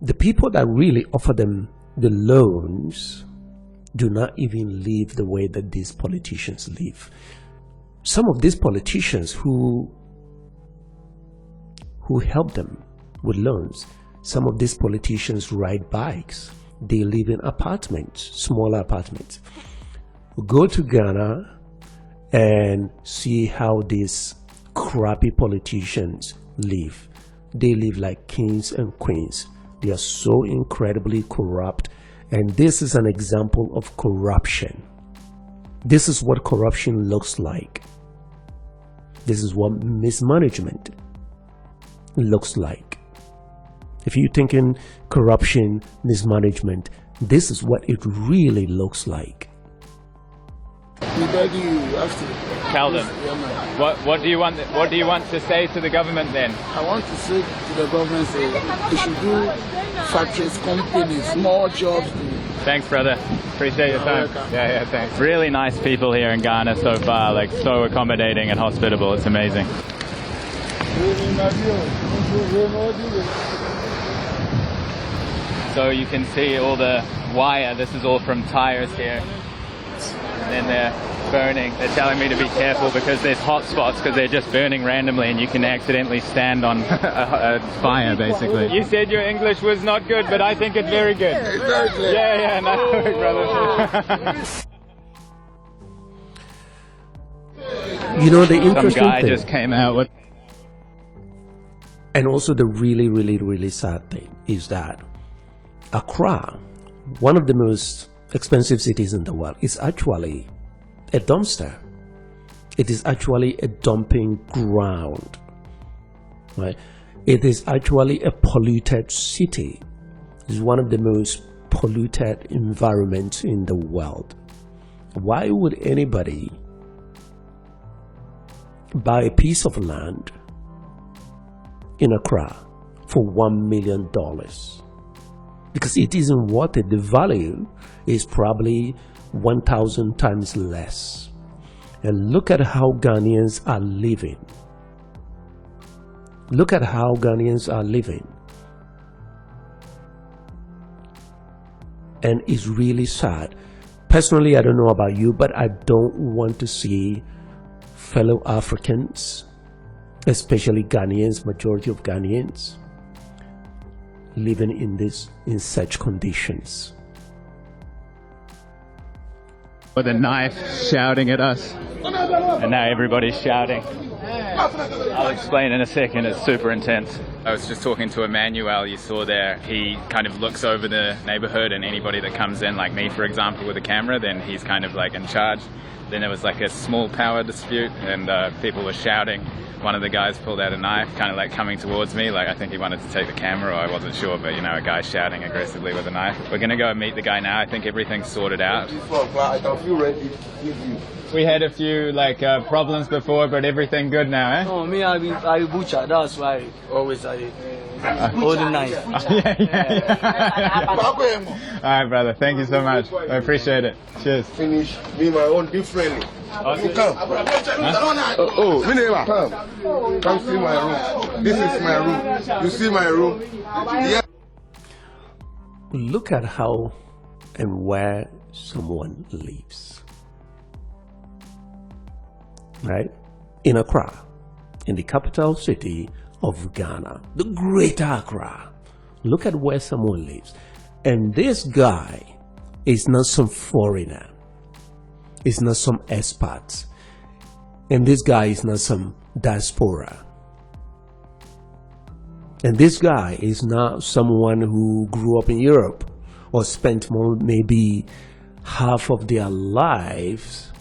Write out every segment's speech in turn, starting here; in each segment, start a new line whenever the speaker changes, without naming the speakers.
the people that really offer them the loans do not even live the way that these politicians live. Some of these politicians who help them with loans, some of these politicians ride bikes. They live in apartments, smaller apartments. Go to Ghana and see how these crappy politicians live. They live like kings and queens. They are so incredibly corrupt. And this is an example of corruption. This is what corruption looks like. This is what mismanagement looks like. If you're thinking corruption, mismanagement, this is what it really looks like.
We beg you, you have to
tell them. What do you want? What do you want to say to the government then?
I want to say to the government, they should do factories, companies, more jobs.
Thanks, brother. Appreciate your time. Yeah, thanks. Really nice people here in Ghana so far, like so accommodating and hospitable. It's amazing. So you can see all the wire. This is all from tires here. And then they're burning. They're telling me to be careful because there's hot spots because they're just burning randomly and you can accidentally stand on a fire, basically. You said your English was not good, but I think it's very good. Yeah, no, brother.
You know, the interesting
Some guy
thing,
just came out with...
and also the really sad thing is that Accra, one of the most expensive cities in the world, is actually a dumpster. It is actually a dumping ground, right? It is actually a polluted city. It's one of the most polluted environments in the world. Why would anybody buy a piece of land in Accra for $1 million? Because it isn't worth it. The value is probably 1,000 times less. And look at how Ghanaians are living. Look at how Ghanaians are living. And it's really sad. Personally, I don't know about you, but I don't want to see fellow Africans, especially Ghanaians, majority of Ghanaians, living in such conditions.
With a knife shouting at us. And now everybody's shouting. I'll explain in a second, it's super intense. I was just talking to Emmanuel, you saw there. He kind of looks over the neighborhood and anybody that comes in, like me for example, with a camera, then he's kind of like in charge. Then there was like a small power dispute and people were shouting. One of the guys pulled out a knife, kind of like coming towards me, like I think he wanted to take the camera, or I wasn't sure, but you know, a guy shouting aggressively with a knife. We're going to go and meet the guy now. I think everything's sorted out. We had a few like problems before, but everything good now, eh?
No, me, I butcher, that's why always I hold a knife.
Alright, brother, thank you so much. I appreciate it. Cheers.
Finish me my own differently.
Okay.
Come. Come see my room. This is my room. You see my room? Yeah.
Look at how and where someone lives. Right? In Accra, in the capital city of Ghana, the greater Accra. Look at where someone lives. And this guy is not some foreigner. It's not some expat. And this guy is not some diaspora. And this guy is not someone who grew up in Europe or spent maybe half of their lives.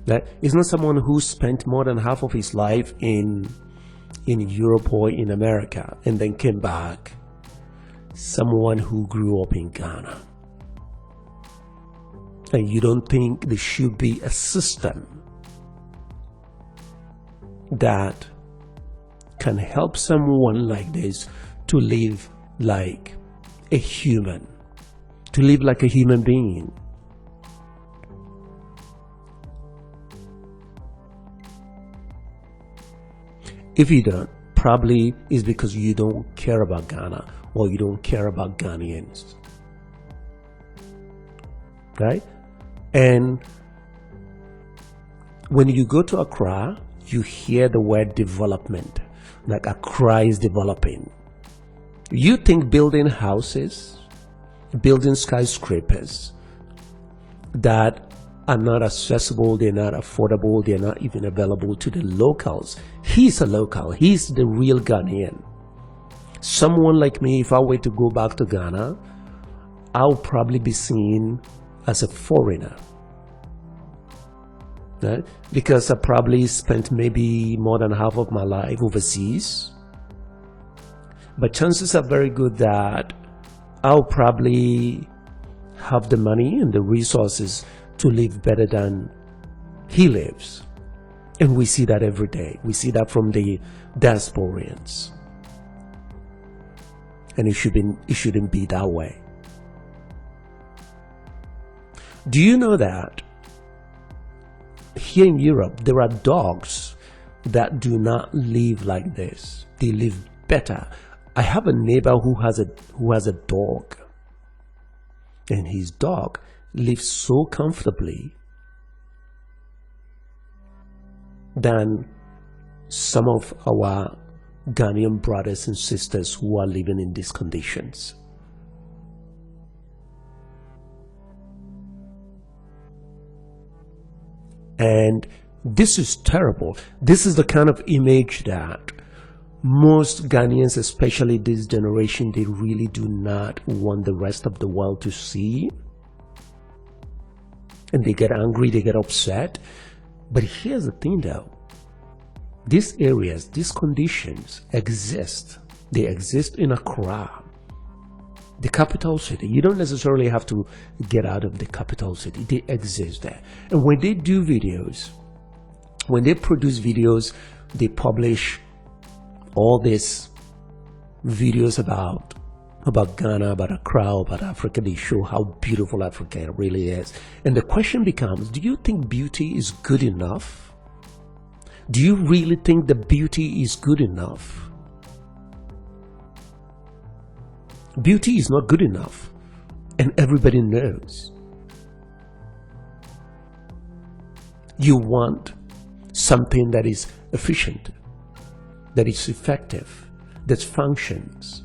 That is not someone who spent more than half of his life in Europe or in America and then came back. Someone who grew up in Ghana. And you don't think there should be a system that can help someone like this to live like a human, to live like a human being? If you don't, probably is because you don't care about Ghana or you don't care about Ghanaians. Right? And when you go to Accra, you hear the word development, like Accra is developing. You think building houses, building skyscrapers that are not accessible, they're not affordable, they're not even available to the locals. He's a local, he's the real Ghanaian. Someone like me, if I were to go back to Ghana, I'll probably be seen as a foreigner. Right? Because I probably spent maybe more than half of my life overseas. But chances are very good that I'll probably have the money and the resources to live better than he lives. And we see that every day. We see that from the diasporians. And it shouldn't be that way. Do you know that here in Europe, there are dogs that do not live like this? They live better. I have a neighbor who has a dog, and his dog lives so comfortably than some of our Ghanaian brothers and sisters who are living in these conditions. And this is terrible. This is the kind of image that most Ghanaians, especially this generation, they really do not want the rest of the world to see. And they get angry, they get upset. But here's the thing though. These areas, these conditions exist. They exist in Accra, the capital city. You don't necessarily have to get out of the capital city. They exist there. And when they do videos, when they produce videos, they publish all these videos about Ghana, about Accra, about Africa. They show how beautiful Africa really is. And the question becomes, do you think beauty is good enough? Do you really think the beauty is good enough? Beauty is not good enough, and everybody knows. You want something that is efficient, that is effective, that functions,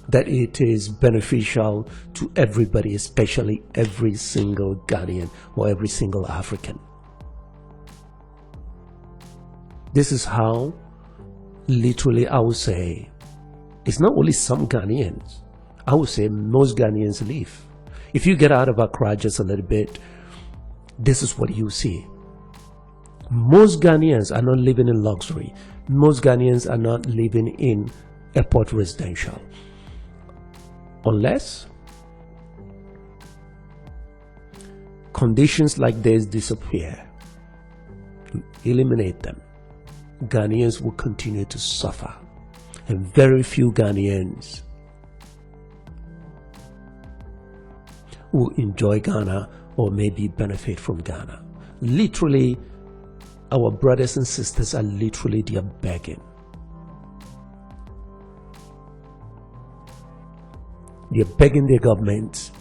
that it is beneficial to everybody, especially every single Ghanaian or every single African. This is how, literally, I would say, it's not only some Ghanaians, I would say most Ghanaians live. If you get out of Accra just a little bit, this is what you see. Most Ghanaians are not living in luxury. Most Ghanaians are not living in airport residential. Unless conditions like this disappear, eliminate them, Ghanaians will continue to suffer. And very few Ghanaians will enjoy Ghana or maybe benefit from Ghana. Literally, our brothers and sisters are literally there begging. They're begging their government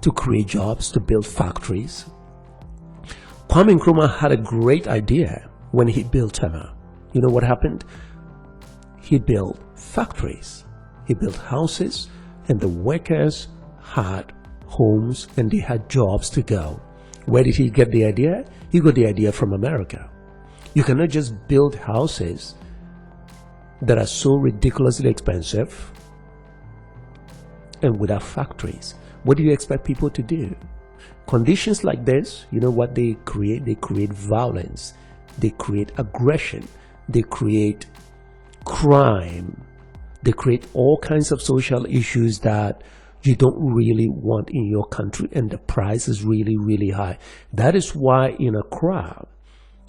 to create jobs, to build factories. Kwame Nkrumah had a great idea when he built Tema. You know what happened? He built factories, he built houses, and the workers had homes and they had jobs to go. Where did he get the idea? He got the idea from America. You cannot just build houses that are so ridiculously expensive and without factories. What do you expect people to do? Conditions like this, you know what they create? They create violence, they create aggression, they create crime, they create all kinds of social issues that you don't really want in your country, and the price is really, really high. That is why in Accra,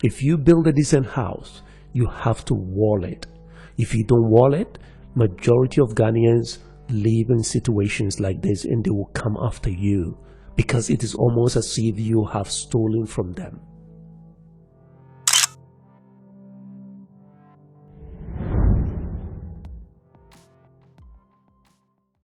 if you build a decent house, you have to wall it. If you don't wall it, majority of Ghanaians live in situations like this and they will come after you because it is almost as if you have stolen from them.